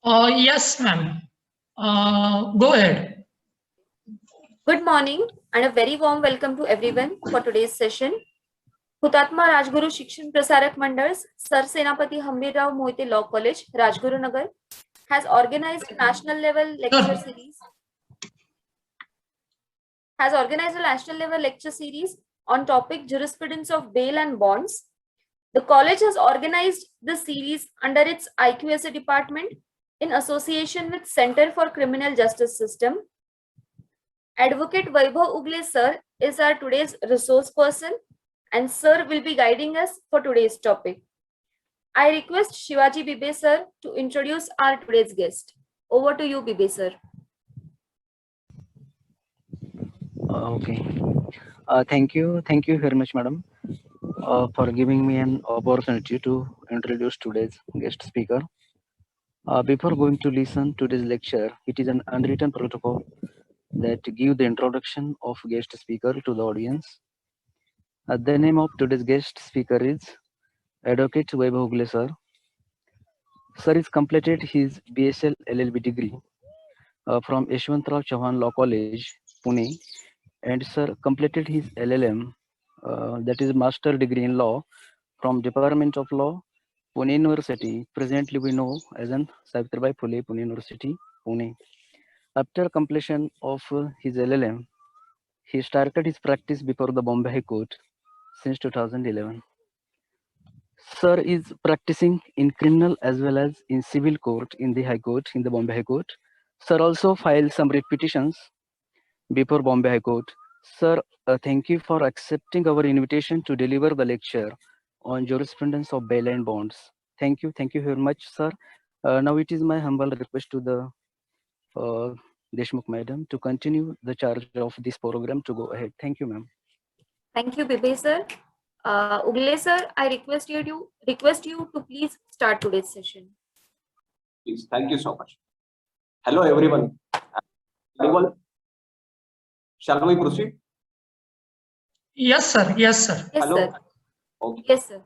Yes, ma'am. Go ahead. Good morning and a very warm welcome to everyone for today's session. Hutatma Rajguru Shikshan Prasarak Mandals, Sir Senapati Hambirrao Moite Law College, Rajguru Nagar, has organized a national level lecture Sir, series. On topic jurisprudence of bail and bonds. The college has organized the series under its IQSA department in association with Center for Criminal Justice System. Advocate Vaibhav Ugle sir is our today's resource person and sir will be guiding us for today's topic. I request Shivaji Bibe sir to introduce our today's guest. Over to you, Bibe sir. Okay. Thank you very much, madam, for giving me an opportunity to introduce today's guest speaker. Before going to listen to this lecture, it is an unwritten protocol that give the introduction of guest speaker to the audience. The name of today's guest speaker is Advocate Vaibhav Ugle sir. Sir is completed his BSL LLB degree from Yeshwantrao Chauhan Law College, Pune, and sir completed his LLM, that is Master Degree in Law, from Department of Law, Pune University. Presently, we know as an Savitribai Phule Pune University, Pune. After completion of his LLM, he started his practice before the Bombay High Court since 2011. Sir is practicing in criminal as well as in civil court in the High Court, in the Bombay High Court. Sir also filed some petitions before Bombay High Court. Sir, thank you for accepting our invitation to deliver the lecture on jurisprudence of bail and bonds. Thank you very much, sir. Now it is my humble request to the Deshmukh madam to continue the charge of this program to go ahead. Thank you, ma'am. Thank you, Bibe sir. Ugle sir, I request you to please start today's session. Please, thank you so much. Hello, everyone. Shall we proceed? Yes, sir. Yes, sir. Yes, Hello. sir. Okay. Yes, sir.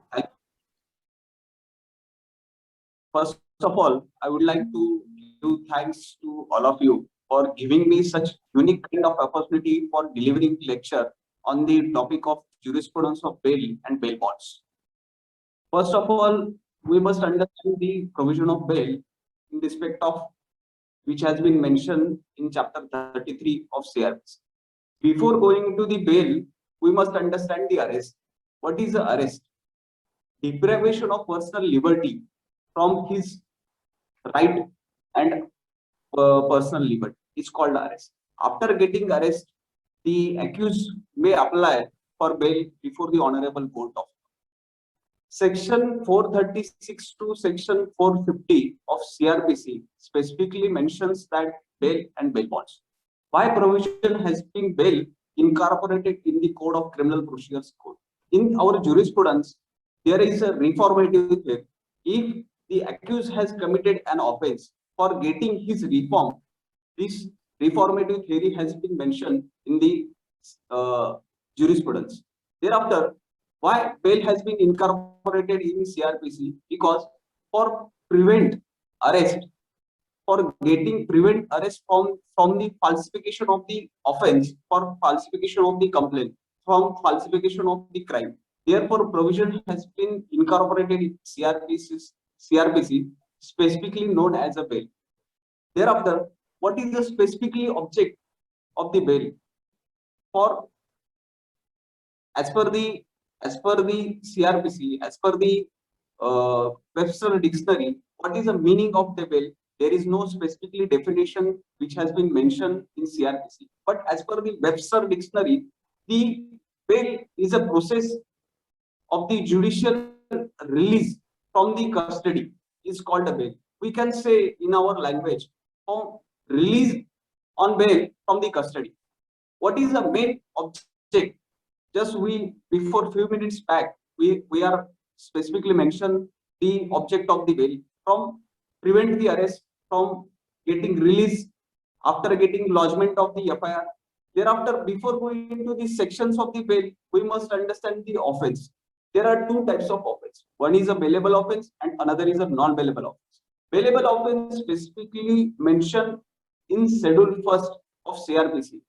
First of all, I would like to give thanks to all of you for giving me such unique kind of opportunity for delivering lecture on the topic of jurisprudence of bail and bail bonds. First of all, we must understand the provision of bail in respect of which has been mentioned in chapter 33 of CRPC. Before going into the bail, we must understand the arrest. What is the arrest? Deprivation of personal liberty from his right and personal liberty is called arrest. After getting arrest, the accused may apply for bail before the Honorable Court of Section 436 to Section 450 of CRPC specifically mentions that bail and bail bonds. Why provision has been bail incorporated in the Code of Criminal Procedure Code? In our jurisprudence, there is a reformative theory. If the accused has committed an offense, for getting his reform, this reformative theory has been mentioned in the jurisprudence. Thereafter, why bail has been incorporated in CRPC? Because for prevent arrest from the falsification of the offense, for falsification of the complaint, from falsification of the crime. Therefore, provision has been incorporated in CRPC, specifically known as a bail. Thereafter, what is the specifically object of the bail? For as per the CRPC, as per the Webster dictionary, what is the meaning of the bail? There is no specifically definition which has been mentioned in CRPC. But as per the Webster dictionary, the bail is a process of the judicial release from the custody is called a bail. We can say in our language, release on bail from the custody. What is the main object? Just before few minutes back, we are specifically mentioned the object of the bail from prevent the arrest from getting released after getting lodgement of the FIR. Thereafter, before going into the sections of the bail, we must understand the offense. There are two types of offense. One is a bailable offense and another is a non-bailable offense. Bailable offence specifically mentioned in Schedule 1st of CRPC.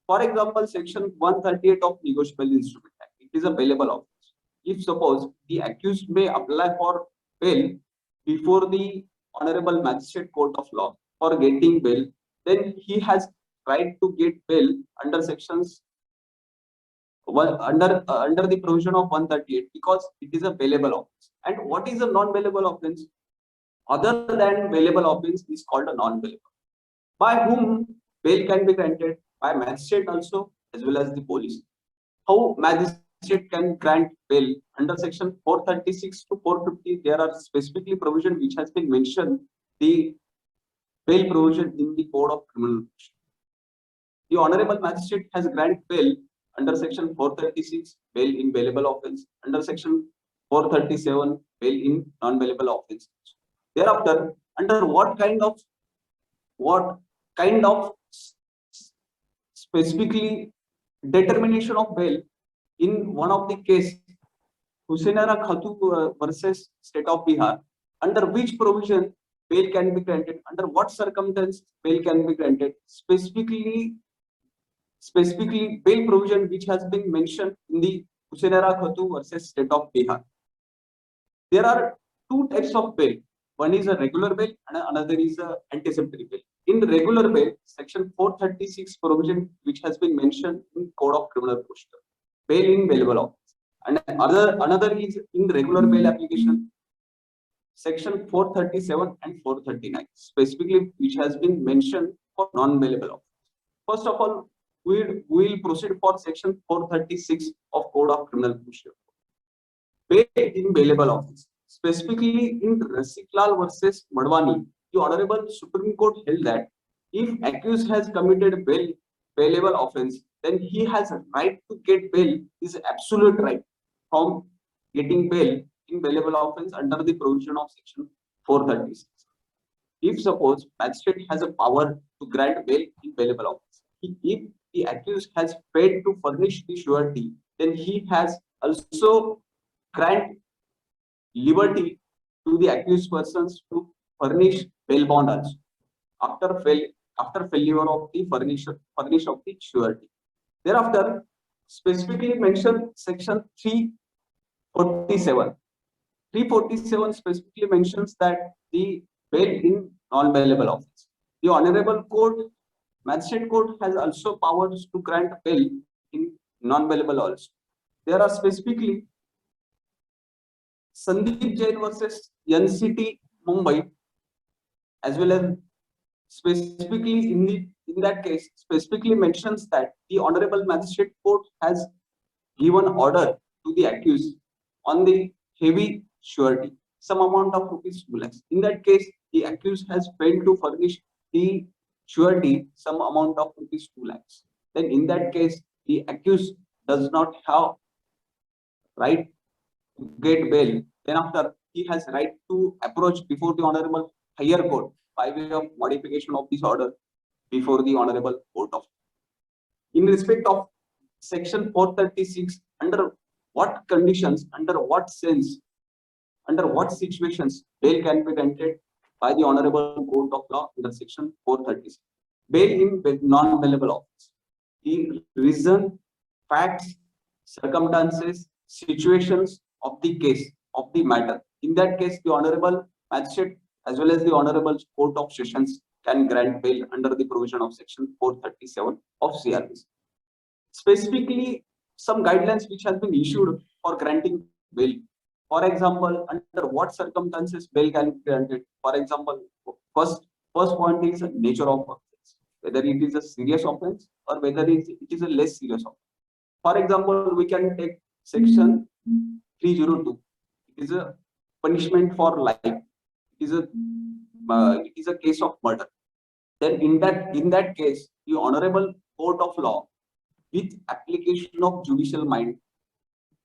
For example, Section 138 of Negotiable Instrument Act. It is a bailable offence. If suppose the accused may apply for bail before the Honorable Magistrate Court of Law for getting bail, then he has right to get bail under sections under the provision of 138 because it is a bailable offence. And what is a non-bailable offence? Other than bailable offence is called a non-bailable. By whom bail can be granted? By magistrate also as well as the police. How magistrate can grant bail? Under section 436 to 450, there are specifically provision which has been mentioned the bail provision in the Code of Criminal Procedure. The Honorable Magistrate has granted bail under section 436, bail in bailable offence. Under section 437, bail in non-bailable offence. Thereafter, under what kind of specifically determination of bail in one of the case, Husainara Khatu versus State of Bihar, under which provision bail can be granted, under what circumstance bail can be granted, specifically bail provision which has been mentioned in the Husainara Khatu versus State of Bihar. There are two types of bail. One is a regular bail and another is a anticipatory bail. In regular bail, section 436 provision which has been mentioned in Code of Criminal Procedure, bail in bailable offence. And another is in regular bail application, section 437 and 439, specifically which has been mentioned for non-bailable offence. First of all, we will proceed for section 436 of Code of Criminal Procedure. Bail in bailable offence. Specifically in Rasiklal versus Madwani, the Honorable Supreme Court held that if accused has committed bailable offence, then he has a right to get bail, his absolute right from getting bail in bailable offence under the provision of section 436. If suppose magistrate has a power to grant bail in bailable offence, if the accused has paid to furnish the surety, then he has also grant liberty to the accused persons to furnish bail bond also after failure of the furnish of the surety. Thereafter, specifically mentioned section 347. 347 specifically mentions that the bail in non-bailable offence. The Honorable Court, Magistrate Court has also powers to grant bail in non-bailable also. There are specifically Sandeep Jain versus NCT Mumbai, as well as specifically in that case specifically mentions that the Honorable Magistrate Court has given order to the accused on the heavy surety, some amount of rupees 2 lakhs. In that case, the accused has failed to furnish the surety, some amount of rupees 2 lakhs. Then in that case, the accused does not have right to get bail. Then after, he has right to approach before the Honorable Higher Court by way of modification of this order before the Honorable Court of. In respect of section 436, under what conditions, under what sense, under what situations bail can be granted by the Honorable Court of Law under section 436. Bail in non-bailable offence. The reason, facts, circumstances, situations of the case, of the matter. In that case, the Honorable Magistrate as well as the Honorable Court of Sessions can grant bail under the provision of section 437 of CRPC. Specifically, some guidelines which has been issued for granting bail. For example, under what circumstances bail can be granted. For example, first point is the nature of offence, whether it is a serious offence or whether it is a less serious offence. For example, we can take section 302. It is a punishment for life. It is a case of murder. Then in that case, the Honorable Court of Law, with application of judicial mind,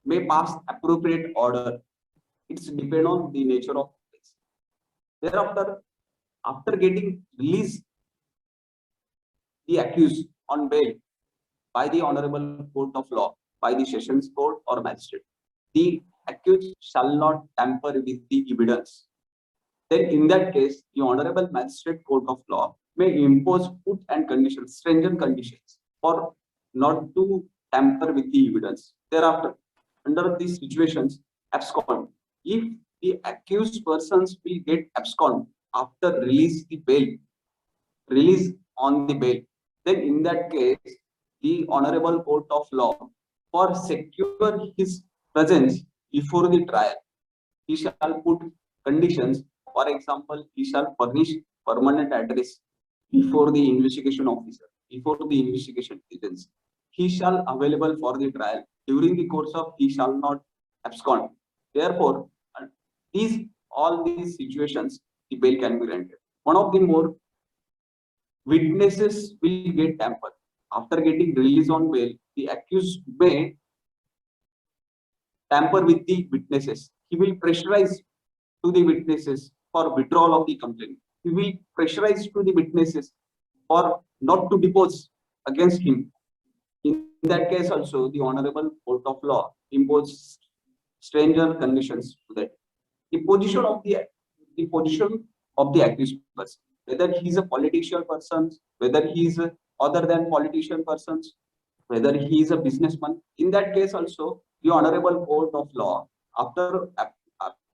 may pass appropriate order. It's depend on the nature of case. Thereafter, after getting released, the accused on bail by the Honorable Court of Law, by the Sessions Court or Magistrate, the accused shall not tamper with the evidence. then in that case, the Honorable Magistrate Court of Law may impose put and conditions, stringent conditions, for not to tamper with the evidence. Thereafter, under these situations, abscond. If the accused persons will get abscond after release on the bail, then in that case, the Honorable Court of Law, for secure his presence before the trial, he shall put conditions. For example, he shall furnish permanent address before the investigation officer, before the investigation agency. He shall available for the trial. During the course of, he shall not abscond. Therefore, all these situations, the bail can be granted. One of the more, witnesses will get tampered. After getting released on bail, the accused may tamper with the witnesses. He will pressurize to the witnesses for withdrawal of the complaint. He will pressurize to the witnesses for not to depose against him. In that case also, the Honorable Court of Law imposes stranger conditions to that. The position of the accused person, whether he is a political person, whether he is other than politician persons, whether he is a businessman. In that case also, the Honorable Court of Law, after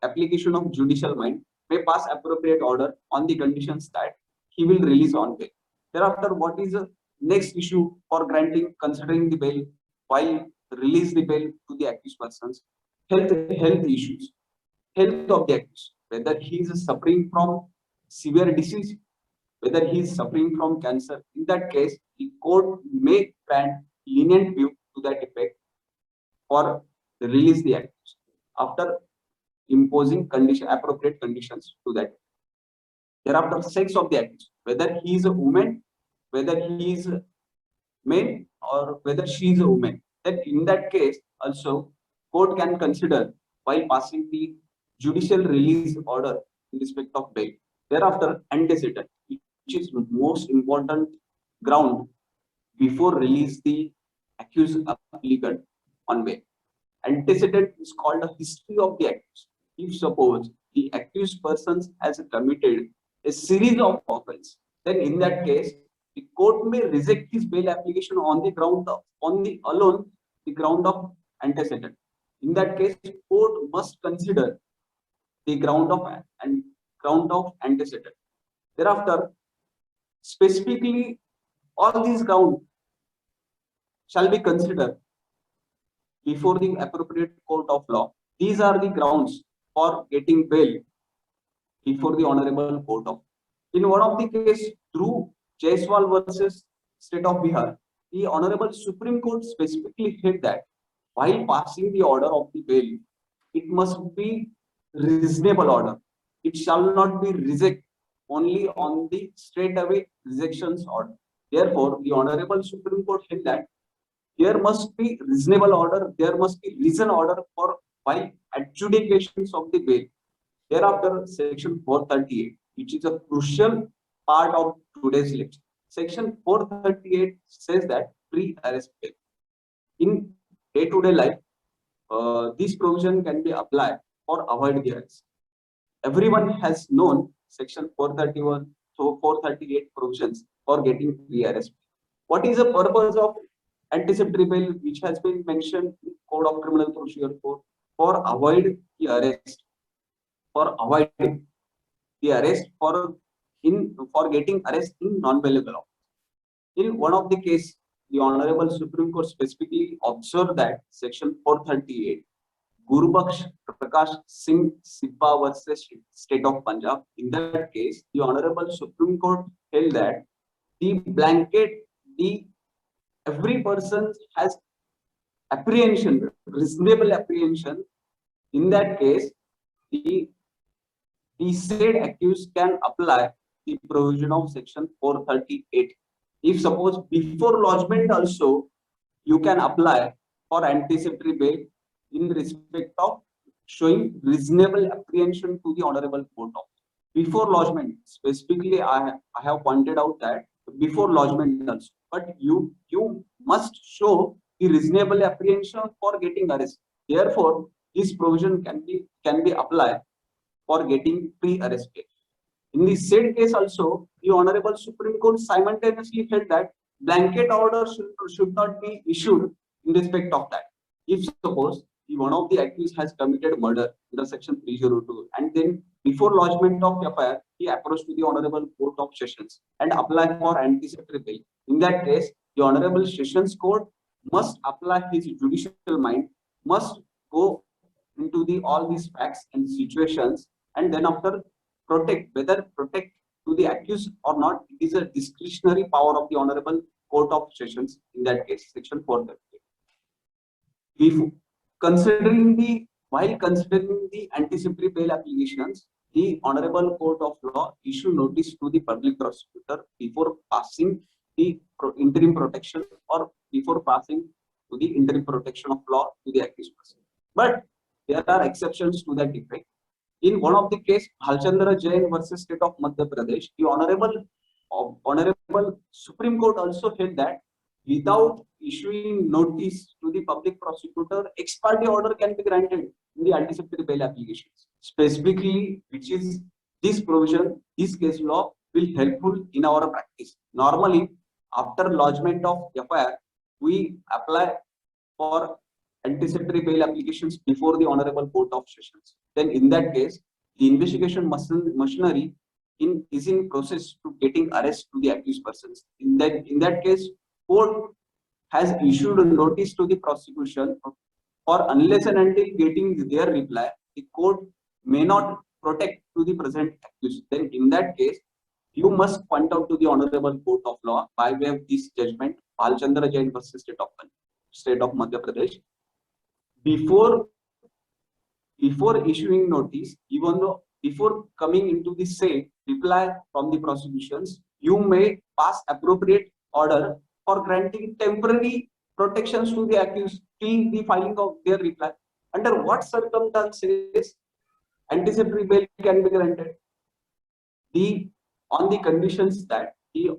application of judicial mind, may pass appropriate order on the conditions that he will release on bail. Thereafter, what is the next issue for granting, considering the bail, while release the bail to the accused persons? Health issues, health of the accused, whether he is suffering from severe disease, whether he is suffering from cancer. In that case, the court may grant lenient view to that effect or release the accused after imposing appropriate conditions to that. Thereafter, sex of the accused, whether he is a woman, whether he is a male, or whether she is a woman. Then in that case, also court can consider while passing the judicial release order in respect of bail. Thereafter, antecedent, which is most important ground before release the accused applicant on bail. Antecedent is called a history of the accused. If suppose the accused person has committed a series of offenses, then in that case, the court may reject his bail application on the ground of antecedent. In that case, court must consider the ground of antecedent. Thereafter, specifically, all these grounds shall be considered before the appropriate court of law. These are the grounds for getting bail before the Honorable Court of. In one of the cases, through Jaiswal versus State of Bihar, the Honorable Supreme Court specifically held that while passing the order of the bail, it must be reasonable order. It shall not be reject only on the straightaway rejections order. Therefore, the Honorable Supreme Court held that there must be reasonable order, there must be reason order for while adjudications of the bail. Thereafter, Section 438, which is a crucial part of today's lecture. Section 438 says that pre-arrest bail. In day-to-day life, this provision can be applied for avoid the arrest. Everyone has known Section 431, so 438 provisions for getting pre-arrest. What is the purpose of anticipatory bail, which has been mentioned in Code of Criminal Procedure Code? For avoid the arrest, for avoiding the arrest, for getting arrest in non-bailable offense. In one of the case, the Honorable Supreme Court specifically observed that Section 438, Gurubaksh Prakash Singh Sibba versus State of Punjab. In that case, the Honorable Supreme Court held that every person has apprehension, reasonable apprehension. In that case, the said accused can apply the provision of Section 438. If suppose before lodgement also, you can apply for anticipatory bail in respect of showing reasonable apprehension to the Honorable Court of. Before lodgement, specifically, I have pointed out that before lodgement also, but you must show the reasonable apprehension for getting arrested. Therefore, this provision can be applied for getting pre-arrest bail. In the said case also, the Honorable Supreme Court simultaneously held that blanket order should not be issued in respect of that. If suppose one of the accused has committed murder under section 302 and then before lodgement of FIR, he approached to the Honorable Court of Sessions and applied for anticipatory bail. In that case, the Honorable Sessions Court must apply his judicial mind, must go into all these facts and situations, and then after whether protect to the accused or not. It is a discretionary power of the Honorable Court of Sessions in that case, section 438. While considering the anticipatory bail applications, the Honorable Court of Law issue notice to the public prosecutor before passing the interim protection or before passing to the interim protection of law to the accused person. But there are exceptions to that effect. In one of the case, Bhalchandra Jain versus State of Madhya Pradesh, the Honorable Supreme Court also held that without issuing notice to the public prosecutor, ex parte order can be granted in the anticipatory bail applications. Specifically, which is this provision, this case law will helpful in our practice. Normally, after lodgement of FIR, we apply for anticipatory bail applications before the Honorable Court of Sessions. Then in that case, the investigation machinery is in process to getting arrest to the accused persons. In that case, court has issued a notice to the prosecution, or unless and until getting their reply, the court may not protect to the present accused. Then in that case, you must point out to the Honorable Court of Law by way of this judgment, Bhalchandra Jain versus State of Madhya Pradesh. Before issuing notice, even though before coming into the say reply from the prosecutions, you may pass appropriate order for granting temporary protections to the accused till the filing of their reply. Under what circumstances anticipatory bail can be granted? On the conditions that the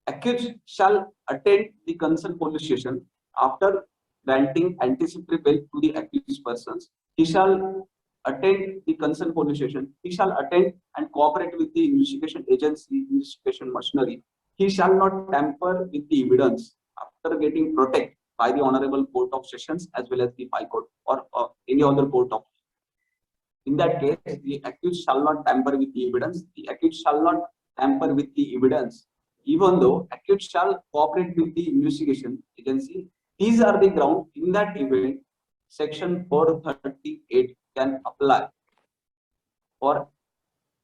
accused shall attend the concerned police station after granting anticipatory bail to the accused persons. He shall attend the concerned police station. He shall attend and cooperate with the investigation agency, investigation machinery. He shall not tamper with the evidence after getting protected by the Honorable Court of Sessions as well as the High Court or any other court of. In that case, the accused shall not tamper with the evidence. The accused shall not tamper with the evidence, even though accused shall cooperate with the investigation agency. These are the grounds. In that event, section 438 can apply for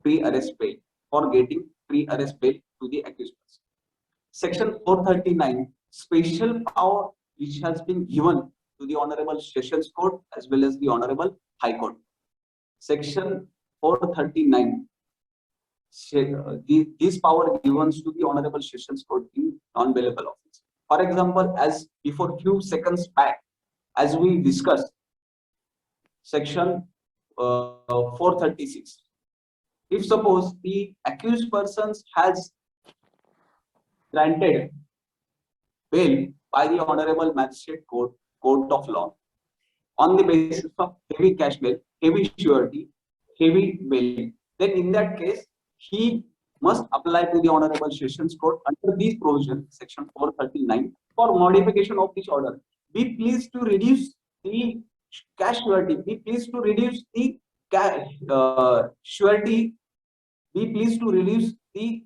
pre-arrest bail, for getting pre-arrest bail to the accused person. Section 439, special power which has been given to the Honorable Sessions Court as well as the Honorable High Court. Section 439, this power given to the Honorable Sessions Court in non-bailable offence. For example, as before few seconds back, as we discussed, section 436. If suppose the accused persons has granted bail by the Honorable Magistrate Court of Law on the basis of heavy cash bail, heavy surety, heavy bail, then in that case, he must apply to the Honorable Sessions Court under this provision, section 439, for modification of this order. Be pleased to reduce the cash surety. Be pleased to reduce the surety. Be pleased to reduce the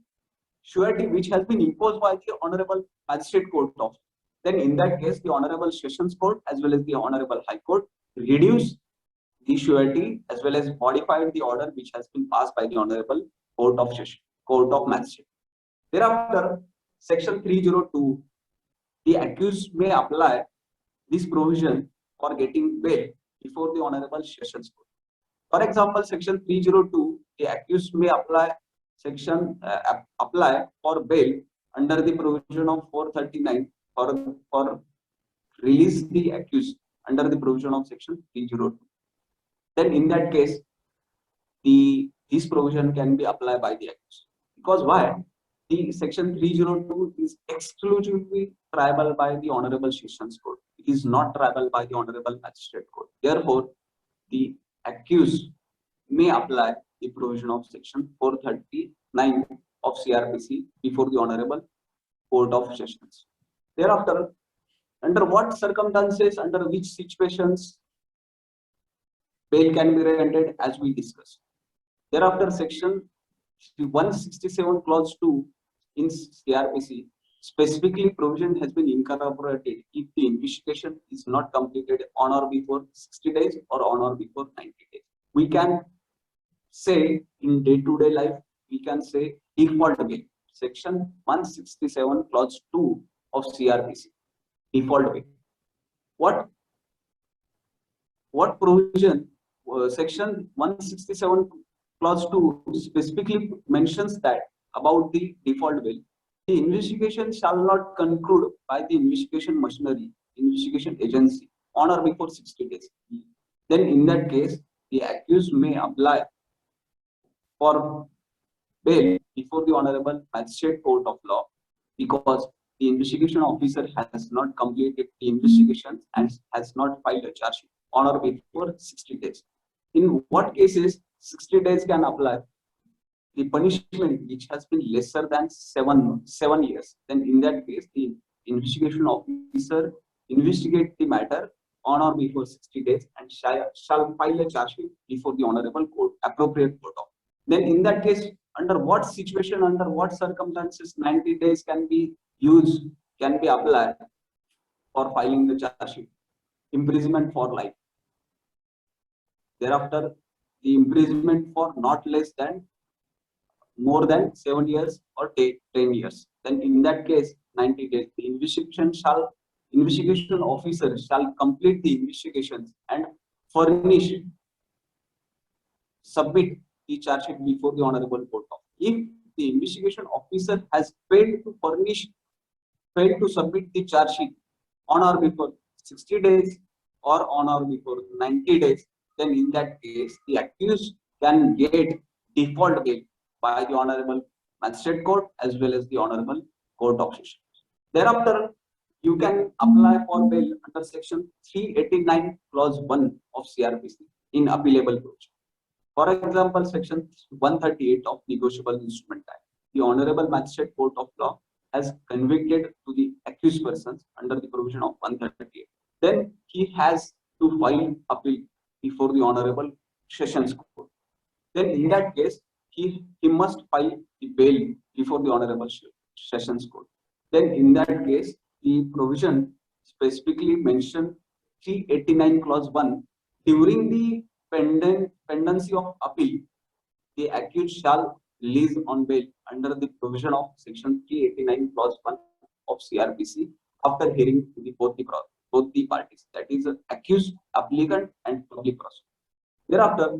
surety which has been imposed by the Honorable Magistrate Court of. Then in that case, the Honorable Sessions Court as well as the Honorable High Court reduce the surety as well as modified the order which has been passed by the Honorable Court of Magistrate. Thereafter, section 302, the accused may apply this provision for getting bail before the Honorable Sessions Court. For example, section 302, the accused may apply for bail under the provision of 439 for release the accused under the provision of section 302. Then in that case, this provision can be applied by the accused. Because why? The section 302 is exclusively triable by the Honorable Sessions Court. It is not triable by the Honorable Magistrate Court. Therefore, the accused may apply the provision of section 439 of CRPC before the Honorable Court of Sessions. Thereafter, under what circumstances, under which situations bail can be granted, as we discussed. Thereafter, section 167 clause 2 in CRPC specifically provision has been incorporated if the investigation is not completed on or before 60 days or on or before 90 days. We can say in day-to-day life, we can say default bail. Section 167 clause 2 of CRPC, default bail. What provision? Section 167 clause 2 specifically mentions that about the default bail. The investigation shall not conclude by the investigation machinery, investigation agency on or before 60 days. Then in that case, the accused may apply for bail before the Honorable Magistrate Court of Law because the investigation officer has not completed the investigation and has not filed a charge sheet on or before 60 days. In what cases 60 days can apply? The punishment which has been lesser than 7 years, then in that case, the investigation officer investigate the matter on or before 60 days and shall file a charge sheet before the Honorable Court, appropriate court of. Then in that case, under what situation, under what circumstances 90 days can be used, can be applied for filing the charge sheet? Imprisonment for life. Thereafter, the imprisonment for not less than more than 7 years or 10 years. Then in that case, 90 days, the investigation officer shall complete the investigations and submit the charge sheet before the Honorable Court of. If the investigation officer has failed to submit the charge sheet on or before 60 days or on or before 90 days, then in that case, the accused can get default bail by the Honorable Magistrate Court as well as the Honorable Court of Sessions. Thereafter, you can apply for bail under section 389 clause 1 of CRPC in appealable provision. For example, section 138 of Negotiable Instrument Act. The Honorable Magistrate Court of Law has convicted to the accused persons under the provision of 138. Then he has to file appeal before the Honorable Sessions Court. Then in that case, he must file the bail before the Honorable Sessions Court. Then in that case, the provision specifically mentioned 389 clause 1. During the pendency of appeal, the accused shall release on bail under the provision of section 389 clause 1 of CRPC after hearing both the parties, that is accused, applicant and public prosecutor. Thereafter,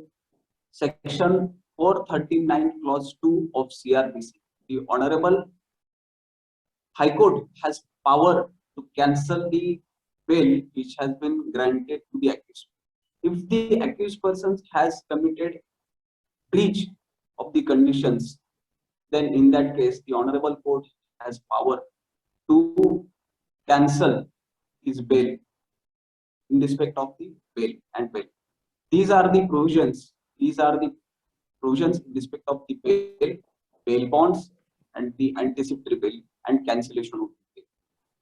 section 439 clause 2 of CRPC, the Honorable High Court has power to cancel the bail which has been granted to the accused. If the accused person has committed breach of the conditions, then in that case, the Honorable Court has power to cancel his bail in respect of the bail and bail. These are the provisions. These are the provisions in respect of the bail bonds, and the anticipatory bail and cancellation of bail.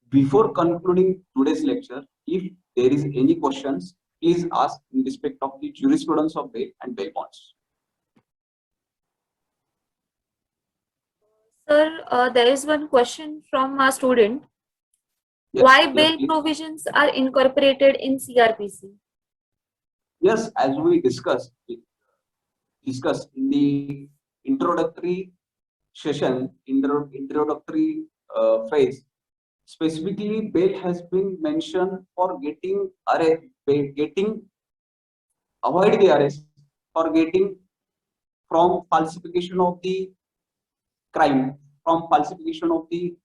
Before concluding today's lecture, if there is any questions, please ask in respect of the jurisprudence of bail and bail bonds. Sir, there is one question from a student. Yes, Why yes, bail please. provisions are incorporated in CRPC? Yes, as we discussed in the introductory session, introductory phase, specifically bail has been mentioned for avoid the arrest, for getting from falsification of the crime, from falsification of the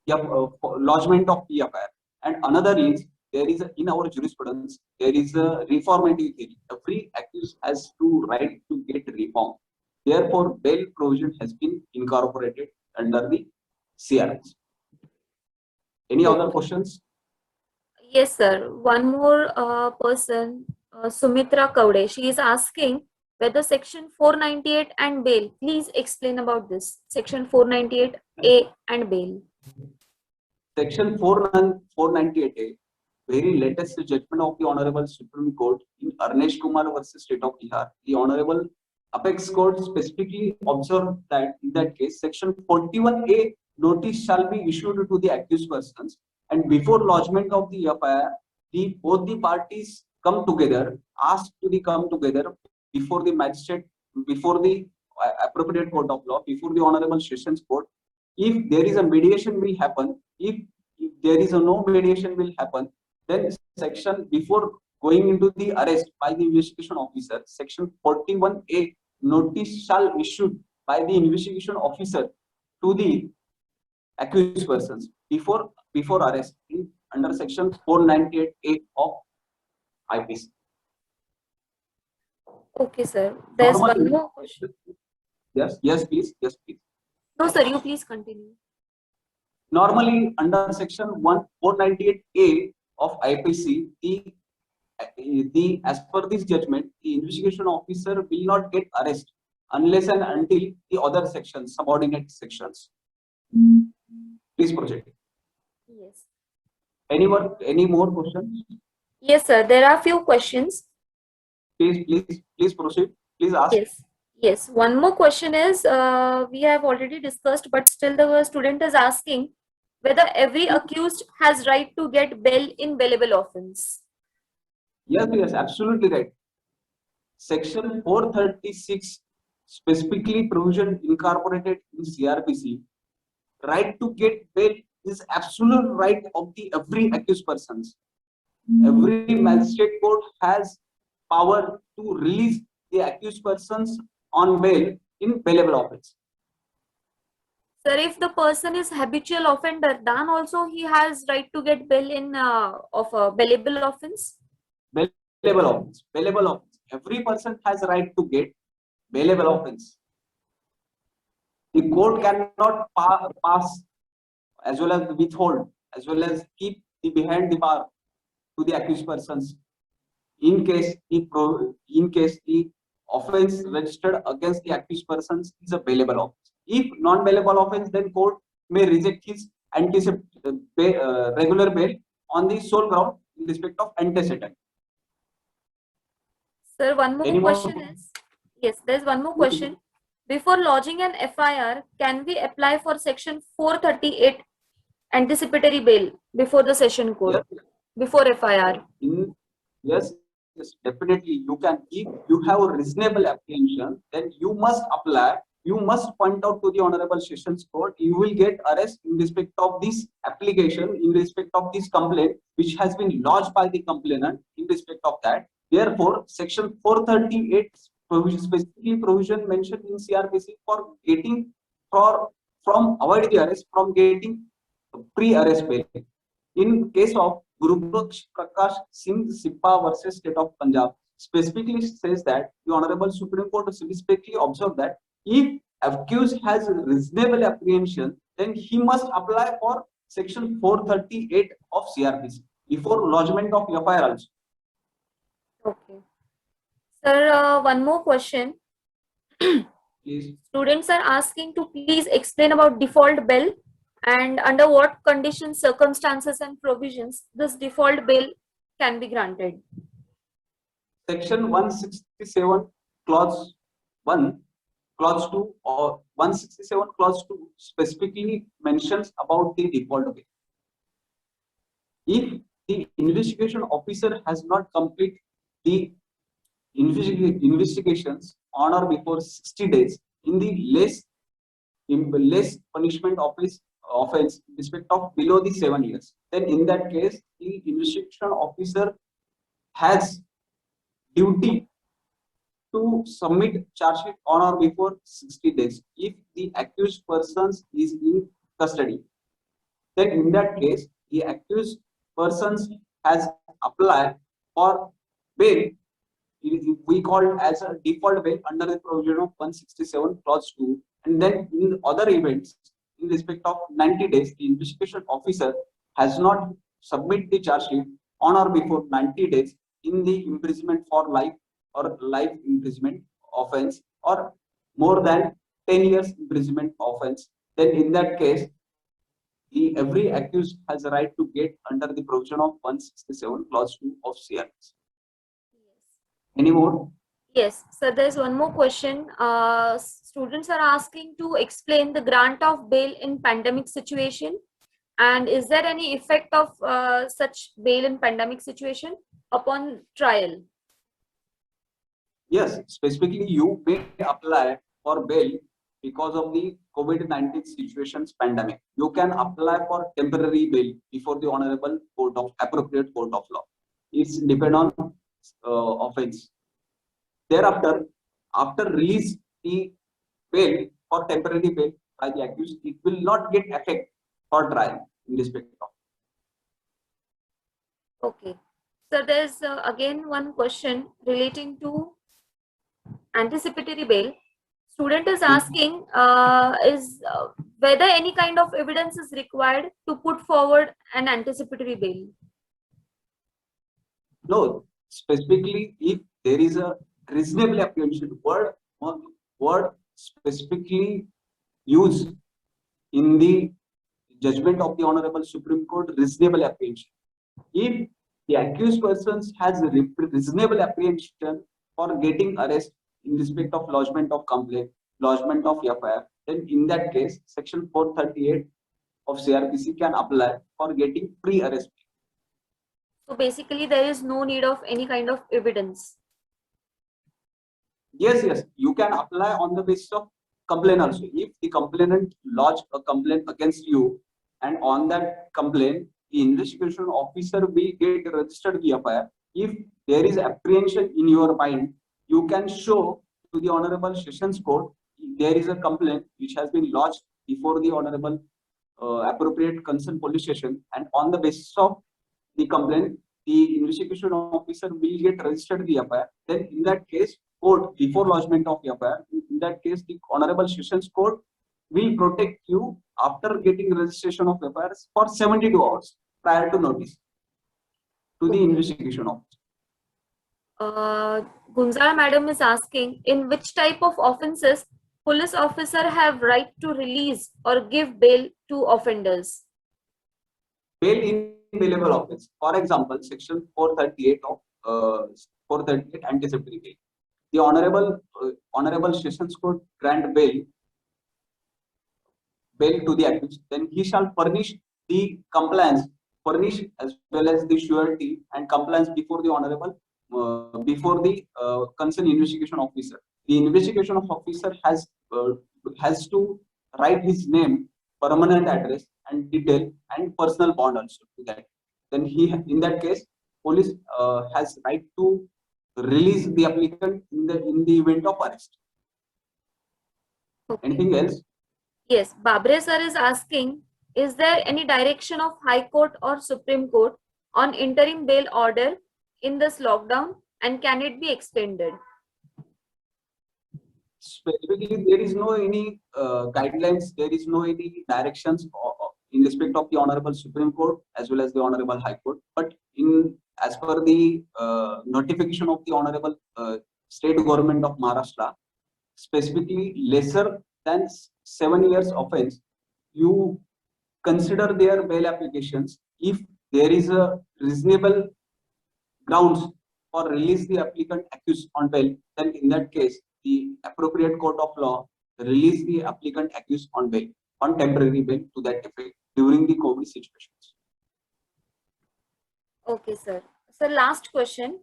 lodgement of PFIR. And another is, there is in our jurisprudence, there is a reformative theory. Every accused has to right to get reform. Therefore, bail provision has been incorporated under the CRPC. Any other questions? Yes, sir. One more person Sumitra Kaude. She is asking whether Section 498 and bail. Please explain about this. Section 498A and bail. Section 498A, very latest judgment of the Honorable Supreme Court in Arnesh Kumar versus State of Bihar. The Honorable Apex Court specifically observed that in that case, Section 41A notice shall be issued to the accused persons, and before lodgement of the FIR, both the parties come together, asked to come together before the magistrate, before the appropriate court of law, before the Honorable Sessions Court. If there is a mediation will happen, if there is a no mediation will happen, then section before going into the arrest by the investigation officer, Section 41A notice shall issued by the investigation officer to the accused persons before arrest under Section 498A of IPC. Okay, sir. There's one Normally- more question. Yes, please. No, sir, you please continue. Normally, under Section 498A of IPC, as per this judgment, the investigation officer will not get arrested unless and until the other sections, subordinate sections. Please proceed. Yes. Any more questions? Yes, sir. There are few questions. Please proceed. Please ask. Yes. One more question is, we have already discussed, but still the student is asking whether every accused has right to get bail in bailable offence. Yes, absolutely right. Section 436 specifically provision incorporated in CRPC. Right to get bail is absolute right of the every accused persons. Every magistrate court has power to release the accused persons on bail in bailable offence. Sir, if the person is habitual offender, then also he has right to get bail in of a bailable offence. Bailable offence. Every person has right to get bailable offence. The court cannot pass as well as withhold, as well as keep the behind the bar to the accused persons in case the offence registered against the accused persons is a bailable offence. If non-bailable offence, then court may reject his regular bail on the sole ground in respect of antecedent. Sir, one more question is, yes, there's one more question. Before lodging an FIR, can we apply for Section 438 anticipatory bail before the session court, before FIR? Yes, definitely you can. If you have a reasonable apprehension, then you must apply. You must point out to the Honorable Sessions Court. You will get arrest in respect of this application, in respect of this complaint, which has been lodged by the complainant in respect of that. Therefore, Section 438 specifically provision mentioned in CRPC for getting from avoid the arrest from getting pre-arrest bail. In case of Guru Prakash Singh Sippa versus State of Punjab, specifically says that the Honorable Supreme Court specifically observed that if accused has reasonable apprehension, then he must apply for Section 438 of CRPC before lodgement of FIR also. Okay. Sir, one more question. Please. Students are asking to please explain about default bail and under what conditions, circumstances and provisions this default bail can be granted. Section 167 clause 1, clause 2 or 167 clause 2 specifically mentions about the default bail. If the investigation officer has not completed the investigations on or before 60 days in the less punishment offense in respect of below the 7 years, then in that case the investigation officer has duty to submit charge sheet on or before 60 days if the accused person is in custody. Then in that case the accused person has applied for bail. We call it as a default bail under the provision of 167 clause 2, and then in other events in respect of 90 days the investigation officer has not submit the charge sheet on or before 90 days, in the imprisonment for life or life imprisonment offense or more than 10 years imprisonment offense, then in that case, every accused has a right to get under the provision of 167 clause 2 of CRPC. Any more? Yes, so there's one more question. Students are asking to explain the grant of bail in pandemic situation, and is there any effect of such bail in pandemic situation upon trial? Yes, specifically you may apply for bail because of the COVID-19 situations pandemic. You can apply for temporary bail before the honorable court of appropriate court of law. It's depend on offense. Thereafter, after release the bail for temporary bail by the accused, it will not get effect for trial in respect of. Okay. So there's again one question relating to anticipatory bail. Student is asking whether any kind of evidence is required to put forward an anticipatory bail. No, specifically if there is a reasonable apprehension, word specifically used in the judgment of the Honorable Supreme Court, reasonable apprehension. If the accused persons has reasonable apprehension for getting arrest in respect of lodgement of complaint, lodgement of FIR, then in that case, section 438 of CRPC can apply for getting pre-arrest. So basically, there is no need of any kind of evidence. Yes, you can apply on the basis of complaint also. If the complainant lodge a complaint against you, and on that complaint, the investigation officer will get registered the FIR. If there is apprehension in your mind, you can show to the Honorable Sessions Court there is a complaint which has been lodged before the Honorable appropriate concerned police station, and on the basis of the complaint, the investigation officer will get registered the FIR. Then in that case, court before lodgement of FIR, in that case, the Honorable Sessions Court will protect you after getting registration of FIR for 72 hours prior to notice to the investigation officer. Gunzal madam is asking, in which type of offences police officer have right to release or give bail to offenders? Bail in bailable offence. For example, section 438 of 438 anticipatory bail. The Honorable Sessions Court grant bail to the accused, then he shall furnish the compliance, furnish as well as the surety and compliance before the Honorable before the concerned investigation officer. The investigation officer has to write his name, permanent address, and detail and personal bond also to that. Then he, in that case, police has right to release the applicant in the event of arrest. Okay. Anything else? Yes, Babre sir is asking, is there any direction of High Court or Supreme Court on interim bail order in this lockdown, and can it be extended? Specifically, there is no any guidelines, there is no any directions in respect of the Honorable Supreme Court as well as the Honorable High Court. But as per the notification of the Honorable State Government of Maharashtra, specifically lesser than 7 years offense, you consider their bail applications if there is a reasonable grounds for release the applicant accused on bail. Then in that case, the appropriate court of law release the applicant accused on bail, on temporary bail to that effect during the COVID situations. Okay, sir. So last question.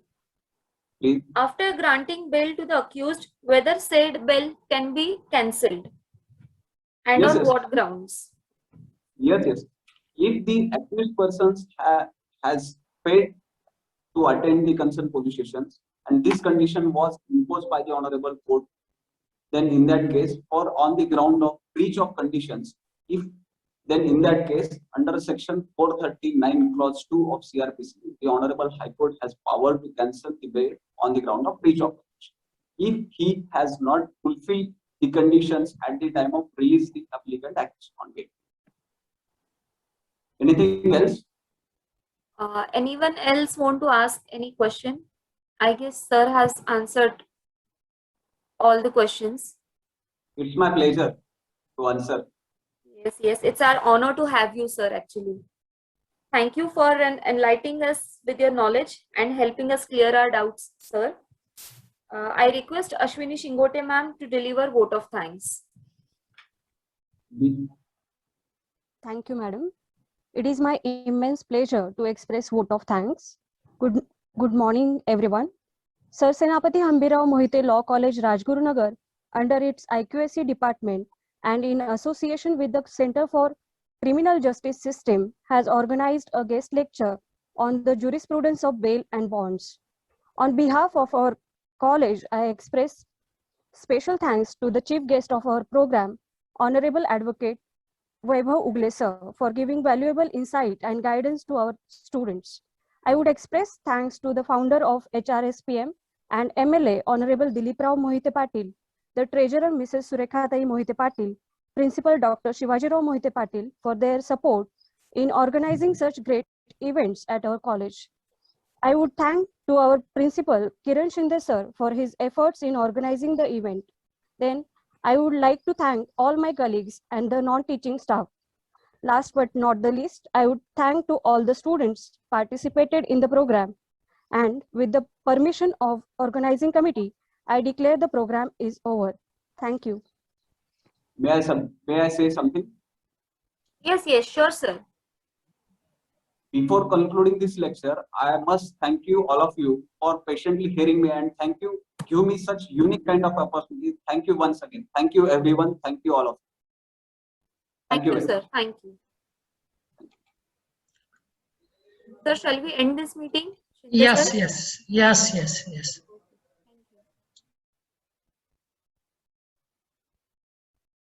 Please. After granting bail to the accused, whether said bail can be cancelled, and Yes, on yes. what grounds? Yes. If the accused persons has paid to attend the concerned police stations, and this condition was imposed by the Honorable Court, then in that case, or on the ground of breach of conditions, then in that case, under section 439 clause 2 of CRPC, the Honorable High Court has power to cancel the bail on the ground of breach of condition if he has not fulfilled the conditions at the time of release the applicant accused on bail. Anything else? Anyone else want to ask any question? I guess sir has answered all the questions. It's my pleasure to answer. Yes, it's our honor to have you, sir, actually. Thank you for enlightening us with your knowledge and helping us clear our doubts, sir. I request Ashwini Shingote ma'am to deliver vote of thanks. Thank you, madam. It is my immense pleasure to express vote of thanks. Good morning, everyone. Sir Senapati Hambirao Mohite Law College, Rajgurunagar, under its IQAC department and in association with the Center for Criminal Justice System, has organized a guest lecture on the jurisprudence of bail and bonds. On behalf of our college, I express special thanks to the chief guest of our program, Honorable Advocate Vaibhav Ugle sir, for giving valuable insight and guidance to our students. I would express thanks to the founder of HRSPM and MLA, Honorable Dilip Rao Mohite Patil, the treasurer Mrs. Surekhatai Mohite Patil, Principal Dr. Shivaji Rao Mohite Patil for their support in organizing such great events at our college. I would thank to our principal Kiran Shinde sir for his efforts in organizing the event. Then I would like to thank all my colleagues and the non-teaching staff. Last but not the least, I would thank to all the students participated in the program. And with the permission of organizing committee, I declare the program is over. Thank you. May I say something? Yes, sure, sir. Before concluding this lecture, I must thank you, all of you, for patiently hearing me, and thank you, give me such unique kind of opportunity. Thank you once again. Thank you, everyone. Thank you, all of you. Thank you, very sir. much. Thank you. Sir, shall we end this meeting? Shinde Yes, sir? yes, yes, yes, yes.